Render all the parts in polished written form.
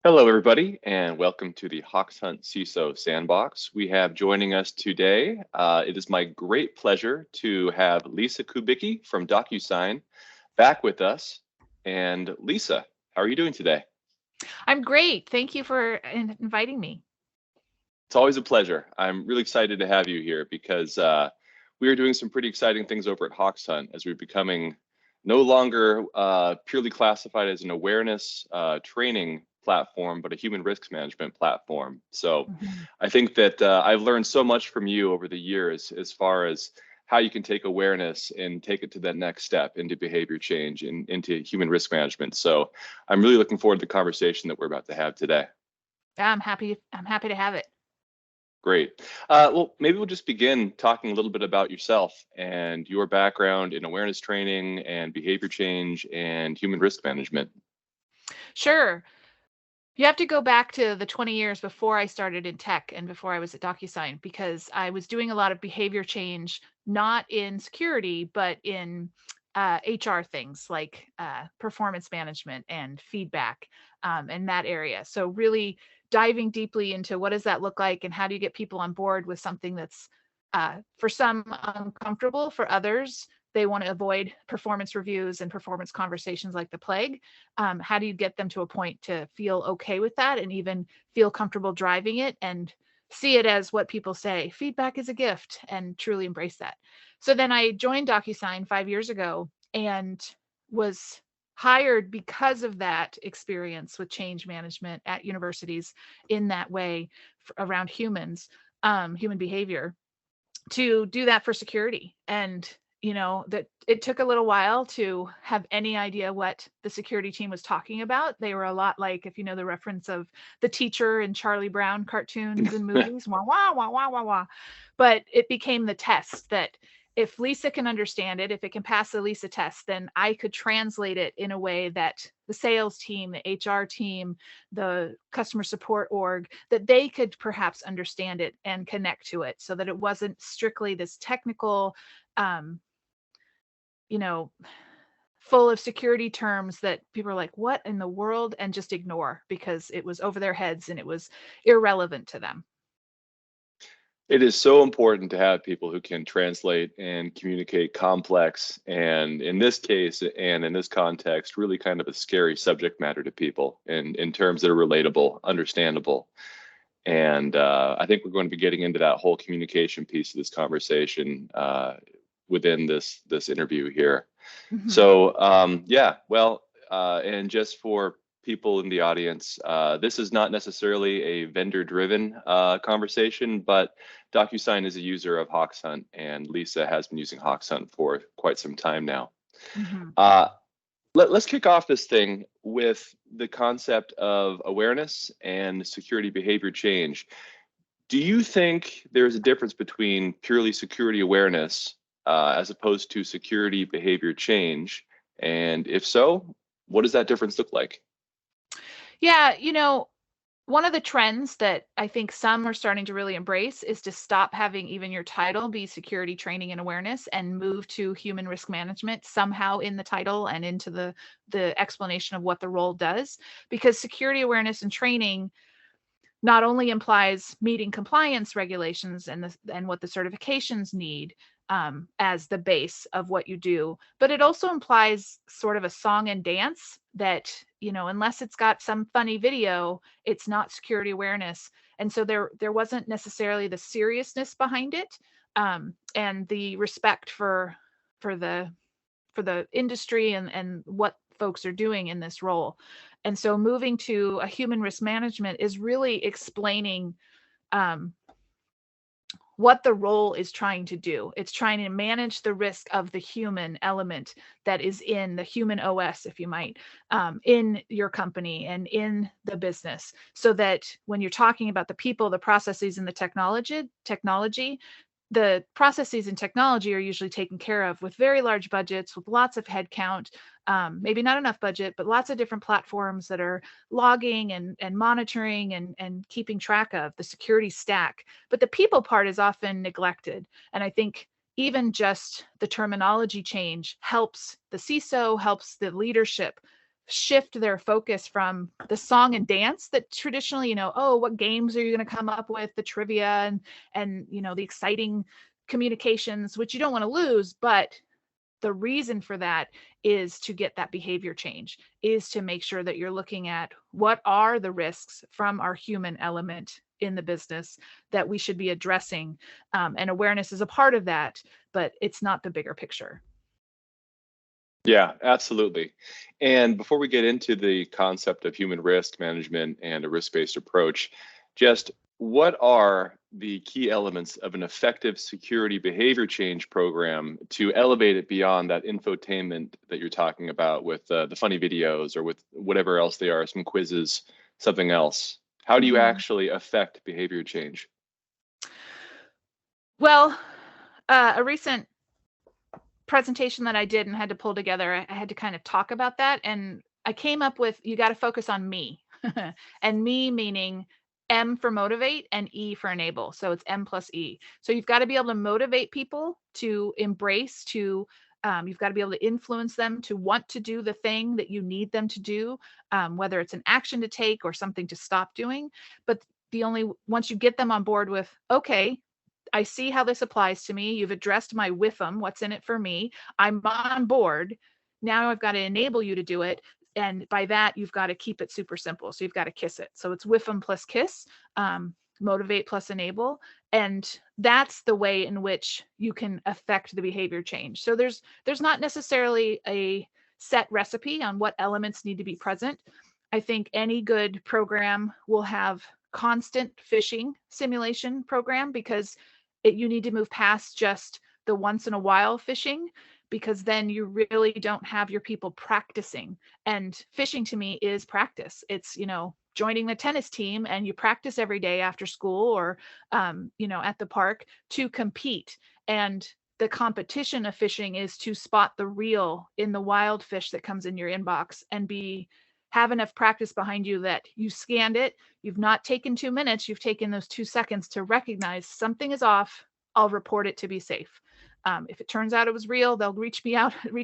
Hello, everybody, and welcome to the Hawks Hunt CISO Sandbox. We have joining us today, it is my great pleasure to have Lisa Kubicki from DocuSign back with us. And Lisa, how are you doing today? I'm great. Thank you for inviting me. It's always a pleasure. I'm really excited to have you here because we are doing some pretty exciting things over at Hawks Hunt as we're becoming no longer purely classified as an awareness training platform, but a human risk management platform. So Mhm. I think that I've learned so much from you over the years as far as how you can take awareness and take it to that next step into behavior change and into human risk management. So I'm really looking forward to the conversation that we're about to have today. I'm happy. I'm happy to have it. Great. Well, maybe we'll just begin talking a little bit about yourself and your background in awareness training and behavior change and human risk management. Sure. You have to go back to the 20 years before I started in tech and before I was at DocuSign because I was doing a lot of behavior change, not in security, but in HR things like performance management and feedback in that area. So really diving deeply into what does that look like and how do you get people on board with something that's for some uncomfortable, for others they want to avoid performance reviews and performance conversations like the plague. How do you get them to a point to feel okay with that and even feel comfortable driving it and see it as what people say feedback is a gift and truly embrace that? So then I joined DocuSign 5 years ago and was hired because of that experience with change management at universities in that way around humans, human behavior, to do that for security. And that it took a little while to have any idea what the security team was talking about. They were a lot like, if you know the reference of the teacher in Charlie Brown cartoons and movies, wah wah wah wah wah wah. But it became the test that if Lisa can understand it, if it can pass the Lisa test, then I could translate it in a way that the sales team, the HR team, the customer support org, that they could perhaps understand it and connect to it so that it wasn't strictly this technical, um, you know, full of security terms that people are like, what in the world? And just ignore because it was over their heads and it was irrelevant to them. It is so important to have people who can translate and communicate complex, and in this case, and in this context, really kind of a scary subject matter to people in terms that are relatable, understandable. And I think we're going to be getting into that whole communication piece of this conversation within this interview here. Mhm. So yeah, well, and just for people in the audience, this is not necessarily a vendor-driven conversation, but DocuSign is a user of HawksHunt, and Lisa has been using HawksHunt for quite some time now. Mhm. Uh, let's kick off this thing with the concept of awareness and security behavior change. Do you think there's a difference between purely security awareness as opposed to security behavior change? And if so, what does that difference look like? Yeah, one of the trends that I think some are starting to really embrace is to stop having even your title be security training and awareness and move to human risk management somehow in the title and into the explanation of what the role does, because security awareness and training not only implies meeting compliance regulations and what the certifications need, as the base of what you do, but it also implies sort of a song and dance that, unless it's got some funny video, it's not security awareness. And so there wasn't necessarily the seriousness behind it, and the respect for the for the industry and what folks are doing in this role. And so moving to a human risk management is really explaining um, what the role is trying to do. It's trying to manage the risk of the human element that is in the human OS, if you might, in your company and in the business, so that when you're talking about the people, the processes, and the technology, the processes and technology are usually taken care of with very large budgets, with lots of headcount, maybe not enough budget, but lots of different platforms that are logging and monitoring and keeping track of the security stack. But the people part is often neglected. And I think even just the terminology change helps the CISO, helps the leadership shift their focus from the song and dance that traditionally, oh, what games are you going to come up with, the trivia and the exciting communications, which you don't want to lose, but the reason for that is to get that behavior change, is to make sure that you're looking at what are the risks from our human element in the business that we should be addressing. And awareness is a part of that, but it's not the bigger picture. Yeah, absolutely. And before we get into the concept of human risk management and a risk-based approach, just what are the key elements of an effective security behavior change program to elevate it beyond that infotainment that you're talking about with the funny videos or with whatever else they are, some quizzes, something else? How do you actually affect behavior change? Well, a recent presentation that I did and had to pull together, I had to kind of talk about that. And I came up with, you got to focus on me. And me meaning M for motivate and E for enable. So it's M plus E. So you've got to be able to motivate people to embrace, you've got to be able to influence them to want to do the thing that you need them to do, whether it's an action to take or something to stop doing. But once you get them on board with, okay, I see how this applies to me. You've addressed my WIFM, what's in it for me. I'm on board. Now I've got to enable you to do it. And by that, you've got to keep it super simple. So you've got to KISS it. So it's WIFM plus KISS, motivate plus enable. And that's the way in which you can affect the behavior change. So there's not necessarily a set recipe on what elements need to be present. I think any good program will have constant phishing simulation program, because you need to move past just the once in a while phishing, because then you really don't have your people practicing. And phishing to me is practice. It's, joining the tennis team and you practice every day after school or, at the park to compete. And the competition of phishing is to spot the real in the wild fish that comes in your inbox and have enough practice behind you that you scanned it. You've not taken 2 minutes. You've taken those 2 seconds to recognize something is off. I'll report it to be safe. If it turns out it was real, they'll reach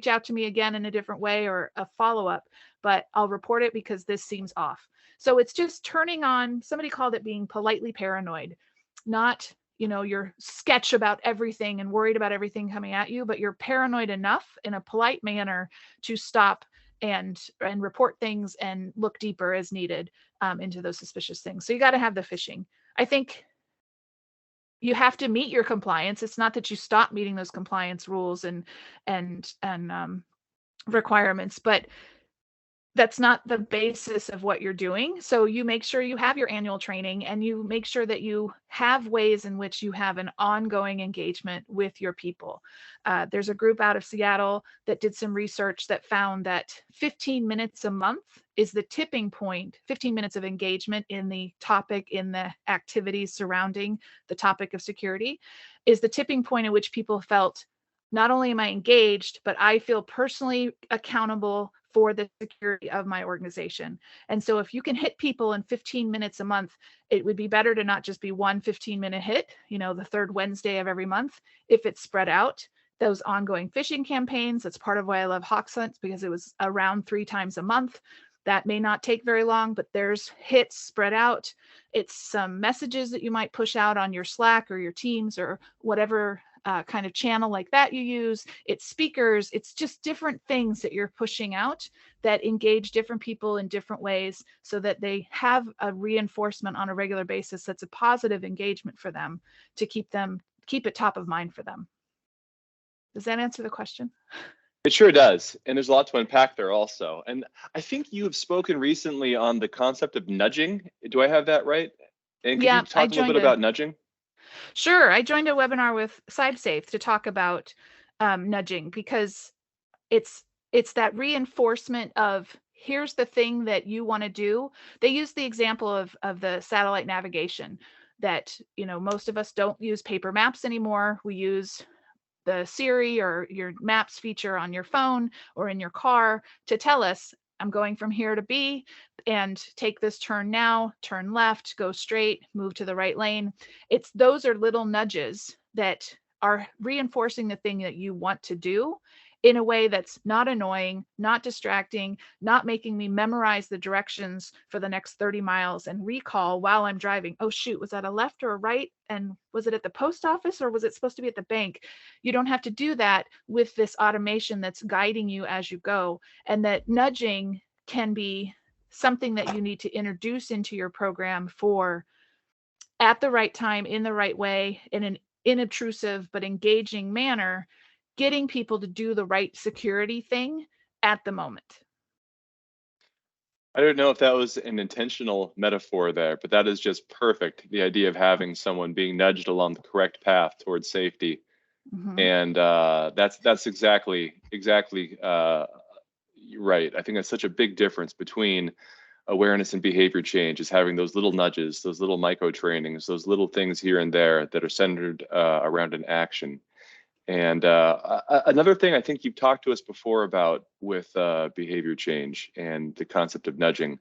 out to me again in a different way or a follow-up, but I'll report it because this seems off. So it's just turning on, somebody called it being politely paranoid, not, you're sketch about everything and worried about everything coming at you, but you're paranoid enough in a polite manner to stop and report things and look deeper as needed into those suspicious things. So you got to have the phishing. I think you have to meet your compliance. It's not that you stop meeting those compliance rules and requirements, but that's not the basis of what you're doing. So you make sure you have your annual training and you make sure that you have ways in which you have an ongoing engagement with your people. There's a group out of Seattle that did some research that found that 15 minutes a month is the tipping point, 15 minutes of engagement in the topic, in the activities surrounding the topic of security, is the tipping point at which people felt, not only am I engaged, but I feel personally accountable for the security of my organization. And so if you can hit people in 15 minutes a month, it would be better to not just be one 15-minute hit, the third Wednesday of every month, if it's spread out. Those ongoing phishing campaigns, that's part of why I love HawkSense, because it was around 3 times a month. That may not take very long, but there's hits spread out. It's some messages that you might push out on your Slack or your Teams or whatever kind of channel like that you use. It's speakers. It's just different things that you're pushing out that engage different people in different ways so that they have a reinforcement on a regular basis that's a positive engagement for them to keep it top of mind for them. Does that answer the question? It sure does. And there's a lot to unpack there also. And I think you have spoken recently on the concept of nudging. Do I have that right? And could you talk a little bit about nudging? Sure. I joined a webinar with SideSafe to talk about nudging, because it's that reinforcement of, here's the thing that you want to do. They use the example of the satellite navigation that, most of us don't use paper maps anymore. We use the Siri or your maps feature on your phone or in your car to tell us, I'm going from here to B and take this turn now, turn left, go straight, move to the right lane. Those are little nudges that are reinforcing the thing that you want to do. in a way that's not annoying, not distracting, not making me memorize the directions for the next 30 miles and recall while I'm driving, oh shoot, was that a left or a right? And was it at the post office or was it supposed to be at the bank? You don't have to do that with this automation that's guiding you as you go. And that nudging can be something that you need to introduce into your program for at the right time, in the right way, in an inobtrusive but engaging manner, getting people to do the right security thing at the moment. I don't know if that was an intentional metaphor there, but that is just perfect. The idea of having someone being nudged along the correct path towards safety. Mm-hmm. And that's exactly right. I think that's such a big difference between awareness and behavior change, is having those little nudges, those little micro trainings, those little things here and there that are centered around an action. And another thing I think you've talked to us before about with behavior change and the concept of nudging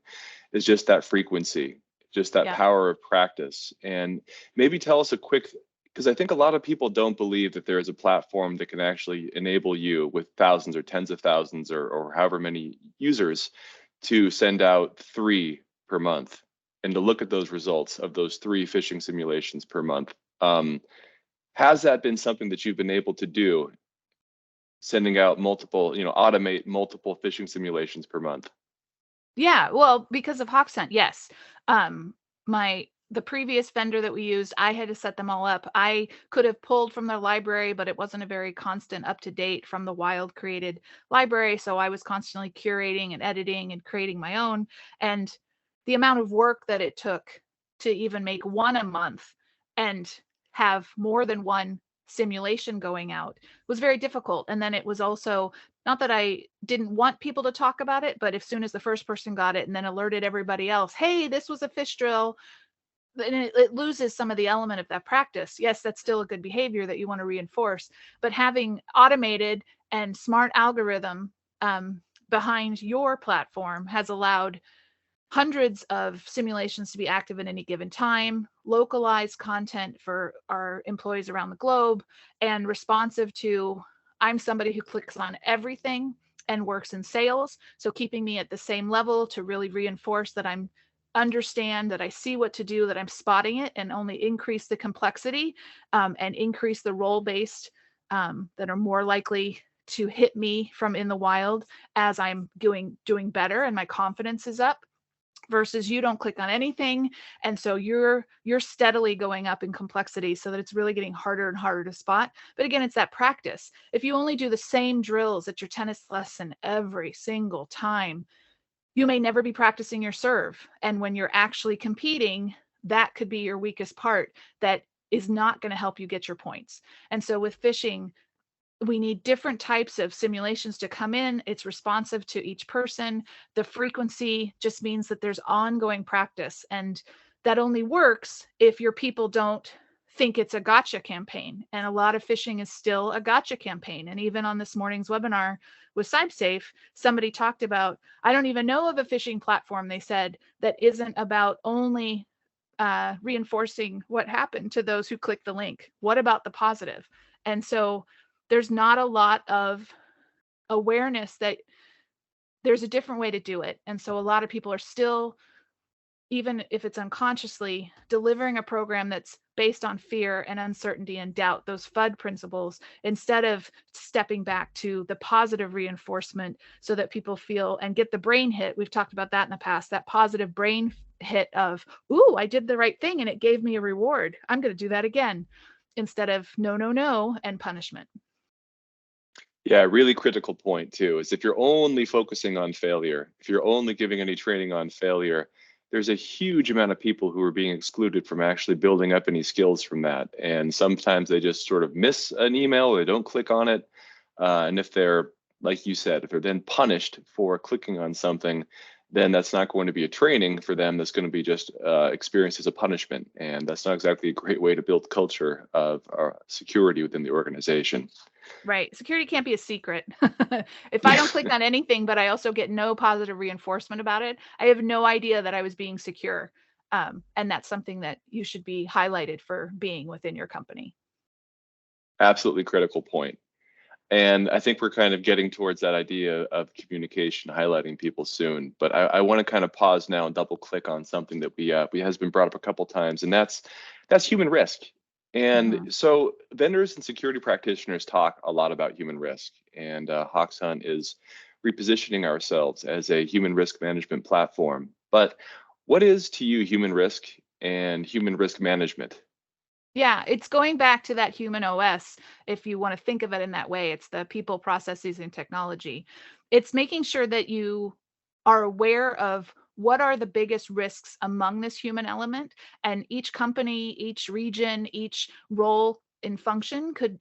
is just that frequency, just that power of practice. And maybe tell us a quick, because I think a lot of people don't believe that there is a platform that can actually enable you with thousands or tens of thousands or however many users to send out 3 per month and to look at those results of those 3 phishing simulations per month. Has that been something that you've been able to do, sending out multiple, automate multiple phishing simulations per month? Yeah, well, because of HawkScent, yes. The previous vendor that we used, I had to set them all up. I could have pulled from their library, but it wasn't a very constant up to date from the wild created library. So I was constantly curating and editing and creating my own. And the amount of work that it took to even make one a month and have more than one simulation going out was very difficult. And then it was also not that I didn't want people to talk about it, but as soon as the first person got it and then alerted everybody else, hey, this was a phish drill, then it loses some of the element of that practice. Yes, that's still a good behavior that you want to reinforce, but having automated and smart algorithm behind your platform has allowed hundreds of simulations to be active at any given time, localized content for our employees around the globe, and responsive to, I'm somebody who clicks on everything and works in sales. So keeping me at the same level to really reinforce that I'm understand that I see what to do, that I'm spotting it, and only increase the complexity and increase the role-based that are more likely to hit me from in the wild as I'm doing better and my confidence is up, versus you don't click on anything, and so you're steadily going up in complexity so that it's really getting harder and harder to spot. But again, it's that practice. If you only do the same drills at your tennis lesson every single time, you may never be practicing your serve, and when you're actually competing, that could be your weakest part that is not going to help you get your points. And so with phishing, we need different types of simulations to come in. It's responsive to each person. The frequency just means that there's ongoing practice. And that only works if your people don't think it's a gotcha campaign. And a lot of phishing is still a gotcha campaign. And even on this morning's webinar with CyberSafe, somebody talked about, I don't even know of a phishing platform, they said, that isn't about only reinforcing what happened to those who click the link. What about the positive? And so there's not a lot of awareness that there's a different way to do it. And so a lot of people are still, even if it's unconsciously, delivering a program that's based on fear and uncertainty and doubt, those FUD principles, instead of stepping back to the positive reinforcement so that people feel and get the brain hit. We've talked about that in the past, that positive brain hit of, ooh, I did the right thing and it gave me a reward. I'm going to do that again, instead of no, no, no, and punishment. Yeah, really critical point too, is if you're only focusing on failure, if you're only giving any training on failure, there's a huge amount of people who are being excluded from actually building up any skills from that. And sometimes they just sort of miss an email, or they don't click on it. And if they're, like you said, if they're then punished for clicking on something, then that's not going to be a training for them. That's going to be just experienced as a punishment. And that's not exactly a great way to build culture of security within the organization. Right. Security can't be a secret. If I don't click on anything, but I also get no positive reinforcement about it, I have no idea that I was being secure. And that's something that you should be highlighted for being within your company. Absolutely critical point. And I think we're kind of getting towards that idea of communication, highlighting people soon. But I want to kind of pause now and double click on something that we has been brought up a couple times, and that's human risk. And so vendors and security practitioners talk a lot about human risk, and Hawks Hunt is repositioning ourselves as a human risk management platform. But what is to you human risk and human risk management? Yeah, it's going back to that human OS. If you want to think of it in that way, it's the people, processes, and technology. It's making sure that you are aware of what are the biggest risks among this human element. And each company, each region, each role and function could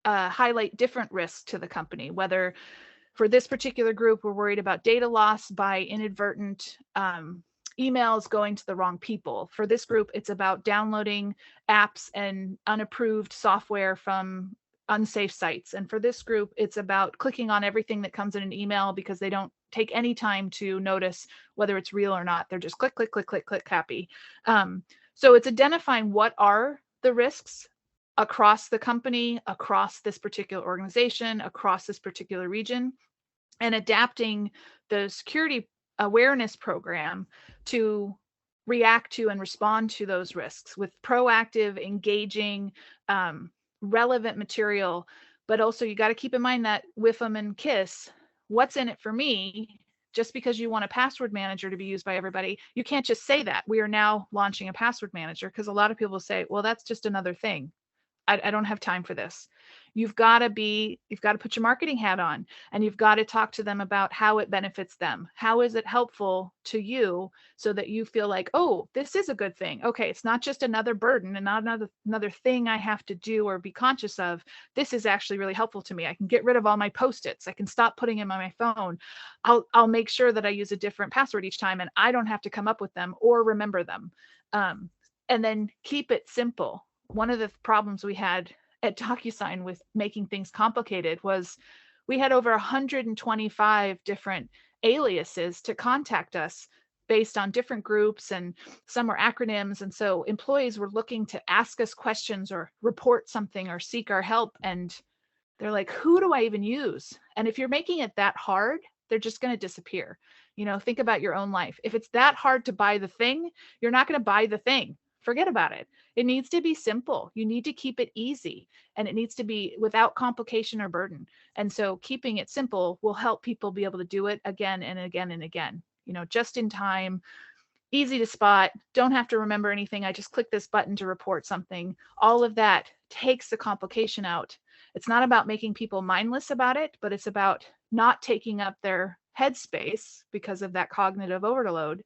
highlight different risks to the company, whether for this particular group, we're worried about data loss by inadvertent emails going to the wrong people. For this group, it's about downloading apps and unapproved software from unsafe sites. And for this group, it's about clicking on everything that comes in an email because they don't take any time to notice whether it's real or not. They're just click, click, click, click, click, happy. So it's identifying what are the risks across the company, across this particular organization, across this particular region, and adapting the security awareness program to react to and respond to those risks with proactive, engaging, relevant material. But also, you got to keep in mind that WIFM and KISS, what's in it for me? Just because you want a password manager to be used by everybody, you can't just say that. We are now launching a password manager because a lot of people say, well, that's just another thing. I don't have time for this. You've got to put your marketing hat on, and you've got to talk to them about how it benefits them. How is it helpful to you so that you feel like, oh, this is a good thing. Okay, it's not just another burden and not another thing I have to do or be conscious of. This is actually really helpful to me. I can get rid of all my Post-its. I can stop putting them on my phone. I'll make sure that I use a different password each time, and I don't have to come up with them or remember them. And then keep it simple. One of the problems we had at DocuSign with making things complicated was we had over 125 different aliases to contact us based on different groups, and some were acronyms. And so employees were looking to ask us questions or report something or seek our help. And they're like, who do I even use? And if you're making it that hard, they're just going to disappear. Think about your own life. If it's that hard to buy the thing, you're not going to buy the thing. Forget about it. It needs to be simple. You need to keep it easy, and it needs to be without complication or burden. And so keeping it simple will help people be able to do it again and again and again, just in time, easy to spot, don't have to remember anything. I just click this button to report something. All of that takes the complication out. It's not about making people mindless about it, but it's about not taking up their headspace because of that cognitive overload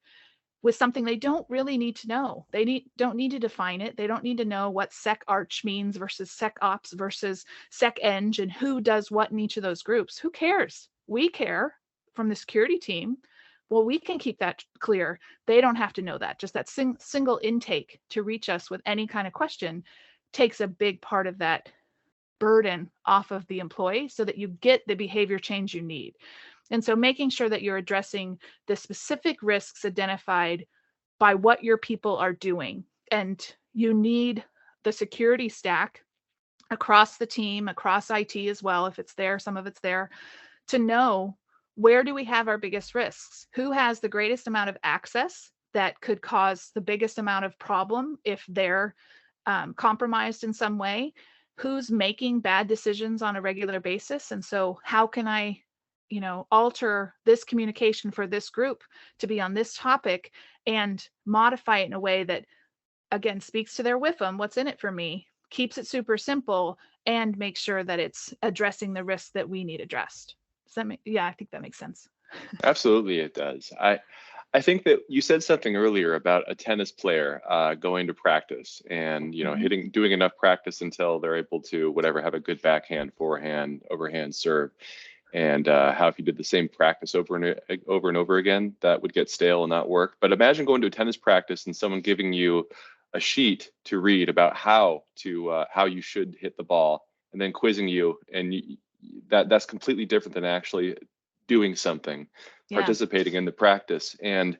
with something they don't really need to know. They don't need to define it. They don't need to know what SecArch means versus SecOps versus SecEng and who does what in each of those groups. Who cares? We care from the security team. Well, we can keep that clear. They don't have to know that. Just that single intake to reach us with any kind of question takes a big part of that burden off of the employee so that you get the behavior change you need. And so making sure that you're addressing the specific risks identified by what your people are doing. And you need the security stack across the team, across IT as well, if it's there, some of it's there, to know where do we have our biggest risks? Who has the greatest amount of access that could cause the biggest amount of problem if they're compromised in some way? Who's making bad decisions on a regular basis? And so how can I alter this communication for this group to be on this topic and modify it in a way that, again, speaks to their WIFM, what's in it for me, keeps it super simple, and make sure that it's addressing the risks that we need addressed. Does that make, yeah, I think that makes sense. Absolutely, it does. I think that you said something earlier about a tennis player going to practice and doing enough practice until they're able to have a good backhand, forehand, overhand serve. And how if you did the same practice over and over again, that would get stale and not work. But imagine going to a tennis practice and someone giving you a sheet to read about how you should hit the ball, and then quizzing you, and that's completely different than actually doing something, participating in the practice. And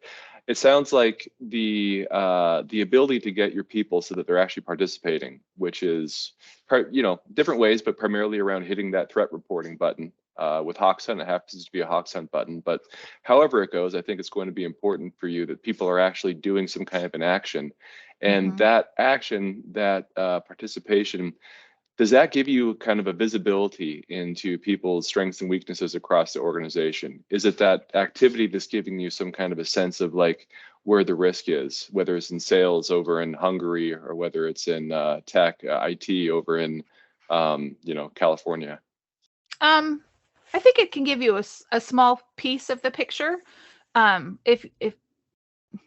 It sounds like the ability to get your people so that they're actually participating, which is, different ways, but primarily around hitting that threat reporting button. With HawksHunt, it happens to be a HawksHunt button, but however it goes, I think it's going to be important for you that people are actually doing some kind of an action, and that action, that participation, does that give you kind of a visibility into people's strengths and weaknesses across the organization? Is it that activity that's giving you some kind of a sense of like where the risk is, whether it's in sales over in Hungary or whether it's in tech, IT over in, California? I think it can give you a small piece of the picture. If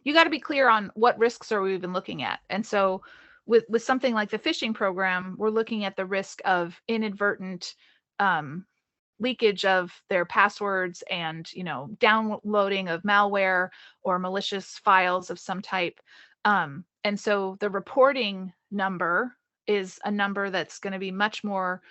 you got to be clear on what risks are we even looking at. And so with something like the phishing program, we're looking at the risk of inadvertent leakage of their passwords and downloading of malware or malicious files of some type. And so the reporting number is a number that's going to be much more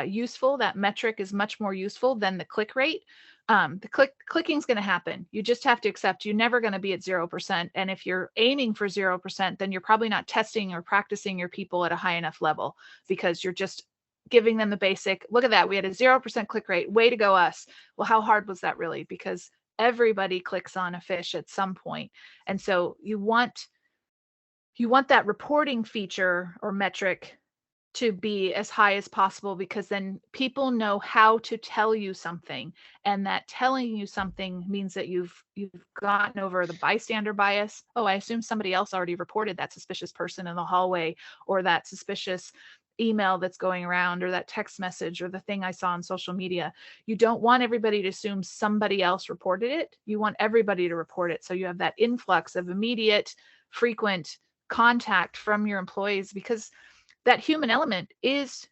useful. That metric is much more useful than the click rate. The clicking is going to happen. You just have to accept you're never going to be at 0%. And if you're aiming for 0%, then you're probably not testing or practicing your people at a high enough level, because you're just giving them the basic, look at that, we had a 0% click rate, way to go us. Well, how hard was that really? Because everybody clicks on a phish at some point. And so you want that reporting feature or metric to be as high as possible, because then people know how to tell you something, and that telling you something means that you've gotten over the bystander bias. Oh, I assume somebody else already reported that suspicious person in the hallway, or that suspicious email that's going around, or that text message, or the thing I saw on social media. You don't want everybody to assume somebody else reported it. You want everybody to report it, so you have that influx of immediate, frequent contact from your employees, because that human element is,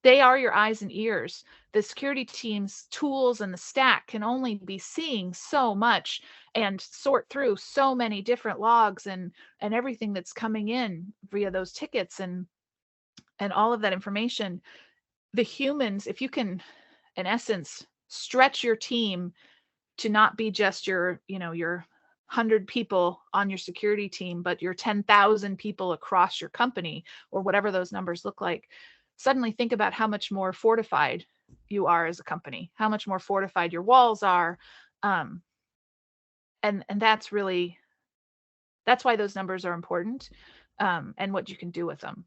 they are your eyes and ears. The security team's tools and the stack can only be seeing so much and sort through so many different logs and everything that's coming in via those tickets and all of that information. The humans, if you can, in essence, stretch your team to not be just your 100 people on your security team, but your 10,000 people across your company, or whatever those numbers look like, suddenly think about how much more fortified you are as a company, how much more fortified your walls are. And that's why those numbers are important, and what you can do with them.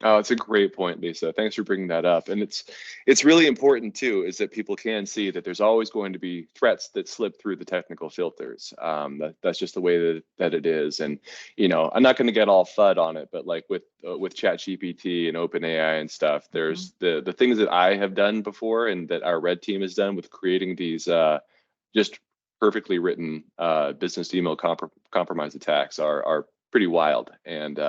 Oh, it's a great point, Lisa. Thanks for bringing that up. And it's really important too, is that people can see that there's always going to be threats that slip through the technical filters. That's just the way that it is. And I'm not going to get all FUD on it, but like with ChatGPT and OpenAI and stuff, there's the things that I have done before and that our red team has done with creating these just perfectly written business email compromise attacks are pretty wild. And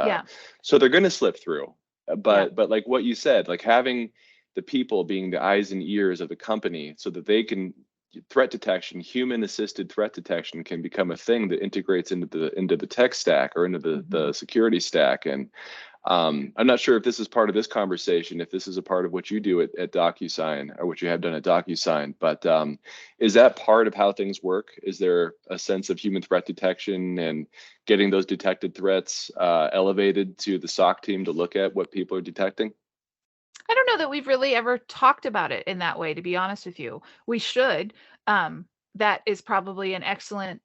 so they're going to slip through. But like what you said, like having the people being the eyes and ears of the company so that they can, threat detection, human assisted threat detection can become a thing that integrates into the tech stack or into the security stack. And I'm not sure if this is part of this conversation, if this is a part of what you do at DocuSign or what you have done at DocuSign, but is that part of how things work? Is there a sense of human threat detection and getting those detected threats elevated to the SOC team to look at what people are detecting? I don't know that we've really ever talked about it in that way, to be honest with you. We should. That is probably an excellent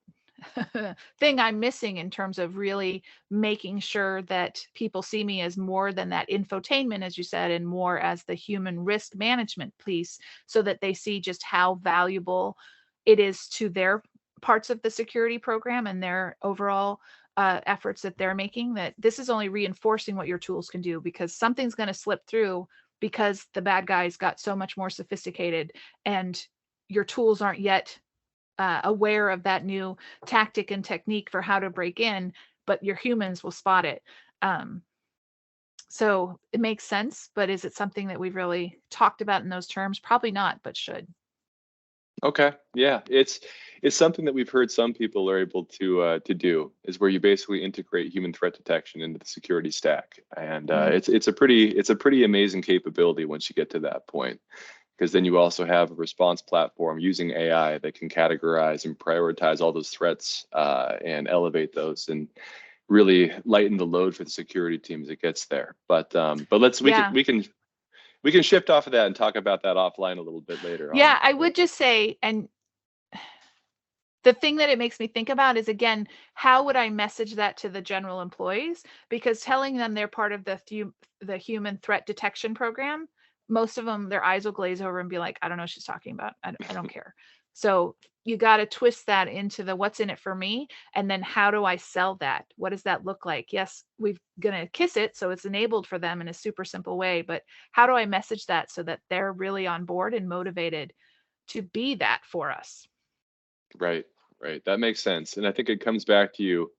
thing I'm missing in terms of really making sure that people see me as more than that infotainment, as you said, and more as the human risk management piece, so that they see just how valuable it is to their parts of the security program and their overall efforts that they're making, that this is only reinforcing what your tools can do, because something's going to slip through because the bad guys got so much more sophisticated and your tools aren't yet aware of that new tactic and technique for how to break in, but your humans will spot it. So it makes sense, but is it something that we've really talked about in those terms? Probably not, but should. Okay, yeah, it's something that we've heard some people are able to do, is where you basically integrate human threat detection into the security stack, and it's a pretty amazing capability once you get to that point. because then you also have a response platform using AI that can categorize and prioritize all those threats and elevate those and really lighten the load for the security team as it gets there. But we can shift off of that and talk about that offline a little bit later on. Yeah, I would just say, and the thing that it makes me think about is, again, how would I message that to the general employees? Because telling them they're part of the human threat detection program, most of them, their eyes will glaze over and be like, I don't know what she's talking about. I don't care. So you got to twist that into the what's in it for me. And then how do I sell that? What does that look like? Yes, we're going to kiss it, so it's enabled for them in a super simple way. But how do I message that so that they're really on board and motivated to be that for us? Right. That makes sense. And I think it comes back to you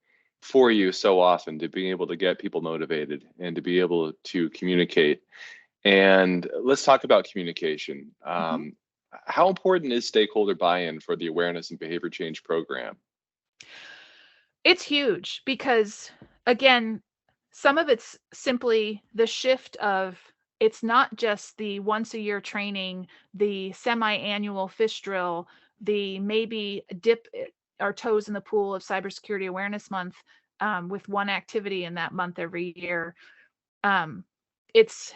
so often to being able to get people motivated and to be able to communicate. And let's talk about communication. How important is stakeholder buy-in for the awareness and behavior change program? It's huge because, again, some of it's simply the shift of, it's not just the once a year training, the semi-annual fish drill, the maybe dip our toes in the pool of Cybersecurity Awareness Month with one activity in that month every year. It's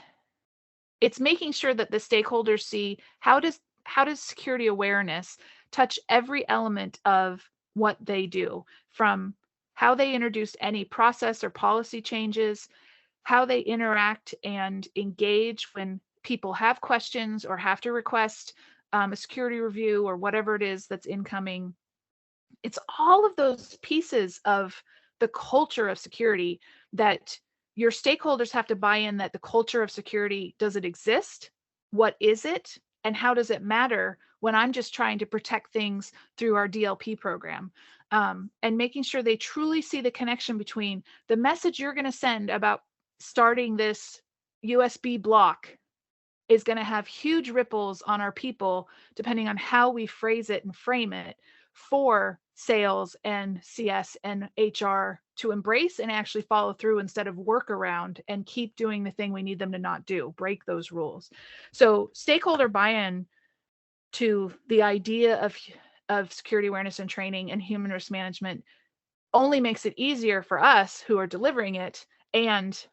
making sure that the stakeholders see how does security awareness touch every element of what they do, from how they introduce any process or policy changes, how they interact and engage when people have questions or have to request a security review or whatever it is that's incoming. It's all of those pieces of the culture of security that your stakeholders have to buy in, that the culture of security, does it exist? What is it? And how does it matter when I'm just trying to protect things through our DLP program? And making sure they truly see the connection between the message you're going to send about starting this USB block is going to have huge ripples on our people, depending on how we phrase it and frame it, for sales and CS and HR to embrace and actually follow through instead of work around and keep doing the thing we need them to not do, break those rules. So stakeholder buy-in to the idea of security awareness and training and human risk management only makes it easier for us who are delivering it, and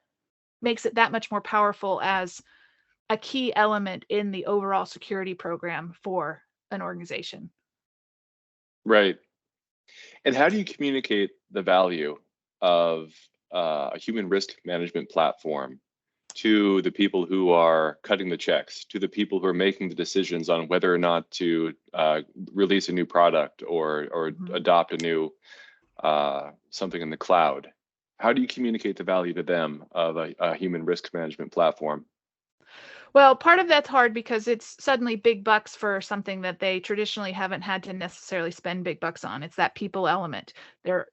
makes it that much more powerful as a key element in the overall security program for an organization. Right. And how do you communicate the value of a human risk management platform to the people who are cutting the checks, to the people who are making the decisions on whether or not to release a new product or adopt a new something in the cloud? How do you communicate the value to them of a human risk management platform? Well, part of that's hard because it's suddenly big bucks for something that they traditionally haven't had to necessarily spend big bucks on. It's that people element. They're,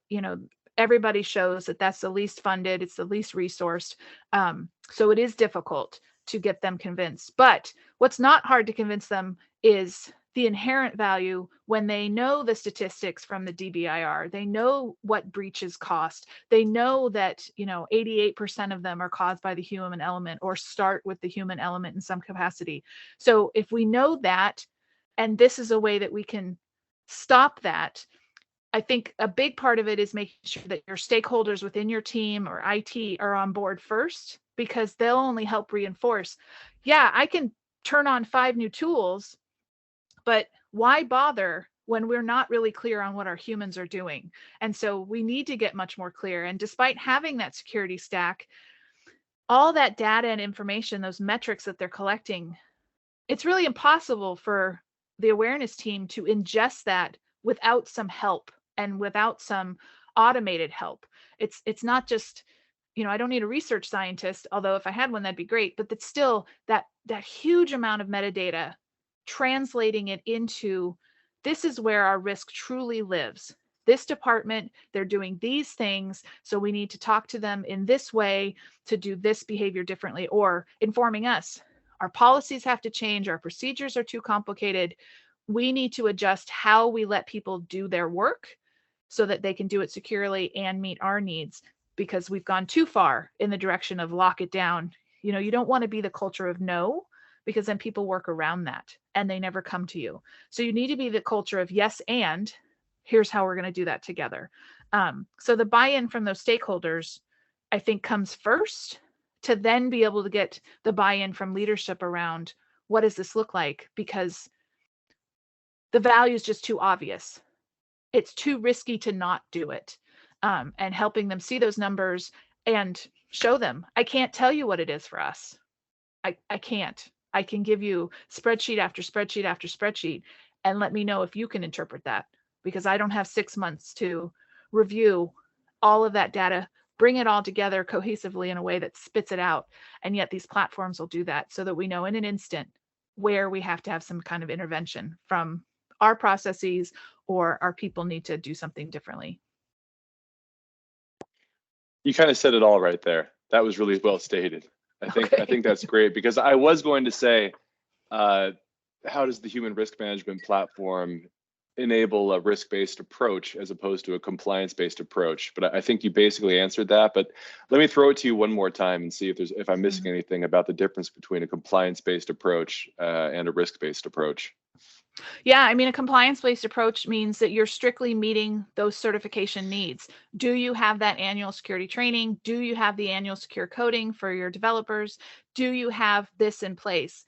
everybody shows that that's the least funded, it's the least resourced. So it is difficult to get them convinced. But what's not hard to convince them is the inherent value when they know the statistics from the DBIR. They know what breaches cost. They know that 88% of them are caused by the human element or start with the human element in some capacity. So if we know that, and this is a way that we can stop that, I think a big part of it is making sure that your stakeholders within your team or IT are on board first, because they'll only help reinforce. Yeah, I can turn on 5 new tools, but why bother when we're not really clear on what our humans are doing? And so we need to get much more clear. And despite having that security stack, all that data and information, those metrics that they're collecting, it's really impossible for the awareness team to ingest that without some help and without some automated help. It's not just, I don't need a research scientist, although if I had one, that'd be great, but that's still that huge amount of metadata, translating it into, this is where our risk truly lives. This department, they're doing these things, so we need to talk to them in this way to do this behavior differently, or informing us, our policies have to change, our procedures are too complicated. We need to adjust how we let people do their work so that they can do it securely and meet our needs, because we've gone too far in the direction of lock it down. You don't want to be the culture of no, because then people work around that and they never come to you. So you need to be the culture of yes, and here's how we're going to do that together. So the buy-in from those stakeholders, I think, comes first, to then be able to get the buy-in from leadership around what does this look like, because the value is just too obvious. It's too risky to not do it. And helping them see those numbers and show them, I can't tell you what it is for us. I can't. I can give you spreadsheet after spreadsheet after spreadsheet, and let me know if you can interpret that, because I don't have 6 months to review all of that data, bring it all together cohesively in a way that spits it out. And yet these platforms will do that, so that we know in an instant where we have to have some kind of intervention from our processes, or our people need to do something differently. You kind of said it all right there. That was really well stated. I think that's great, because I was going to say, how does the human risk management platform enable a risk-based approach as opposed to a compliance-based approach? But I think you basically answered that. But let me throw it to you one more time and see if I'm missing anything about the difference between a compliance-based approach and a risk-based approach. Yeah, I mean, a compliance-based approach means that you're strictly meeting those certification needs. Do you have that annual security training? Do you have the annual secure coding for your developers? Do you have this in place?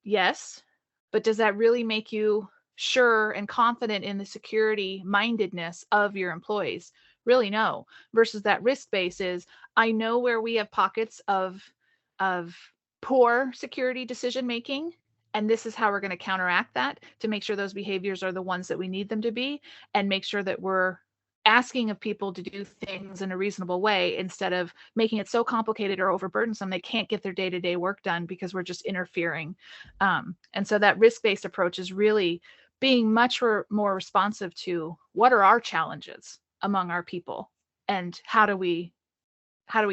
Yes, but does that really make you sure and confident in the security mindedness of your employees? Really, no. Versus that risk base is, I know where we have pockets of poor security decision making, and this is how we're going to counteract that to make sure those behaviors are the ones that we need them to be, and make sure that we're asking of people to do things in a reasonable way, instead of making it so complicated or overburdensome they can't get their day-to-day work done because we're just interfering. And so that risk-based approach is really being much more responsive to what are our challenges among our people, and how do we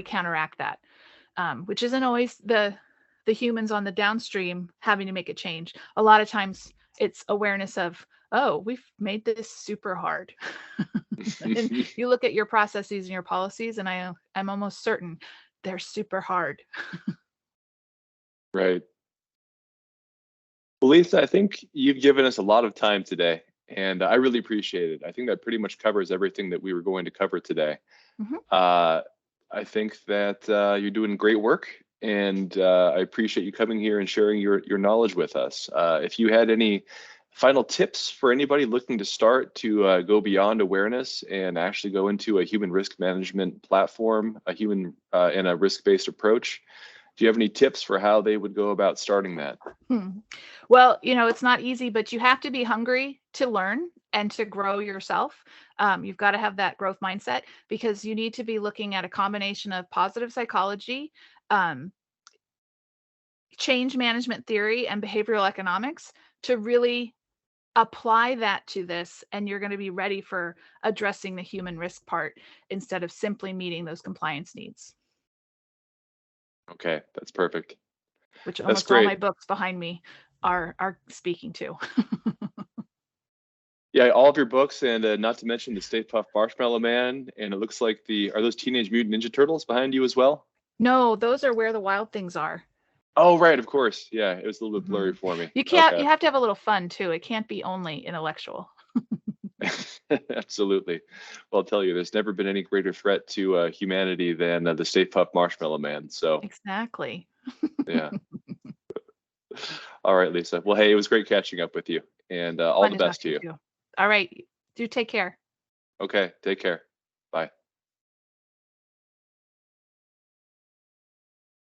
counteract that, which isn't always the humans on the downstream having to make a change. A lot of times it's awareness of, oh, we've made this super hard. And you look at your processes and your policies, and I'm almost certain they're super hard. Right. Well, Lisa, I think you've given us a lot of time today, and I really appreciate it. I think that pretty much covers everything that we were going to cover today. I think that you're doing great work, and I appreciate you coming here and sharing your knowledge with us. If you had any final tips for anybody looking to start to go beyond awareness and actually go into a human risk management platform, and a risk-based approach, do you have any tips for how they would go about starting that? Well, it's not easy, but you have to be hungry to learn and to grow yourself. You've got to have that growth mindset, because you need to be looking at a combination of positive psychology, change management theory, and behavioral economics to really apply that to this. And you're going to be ready for addressing the human risk part instead of simply meeting those compliance needs. Okay, that's perfect. Which That's almost all my great. books behind me are speaking to. Yeah, all of your books, and not to mention the Stay Puft Marshmallow Man, and it looks like are those Teenage Mutant Ninja Turtles behind you as well? No, those are Where the Wild Things Are. Oh, right, of course. Yeah, it was a little bit blurry for me. You Okay. have to have a little fun too. It can't be only intellectual. Absolutely. Well, I'll tell you, there's never been any greater threat to humanity than the Stay Puft Marshmallow Man. So Exactly. yeah. All right, Lisa. Well, hey, it was great catching up with you, and all Fun the to talk best to you. to you. All right. Do take care. Okay, take care. Bye.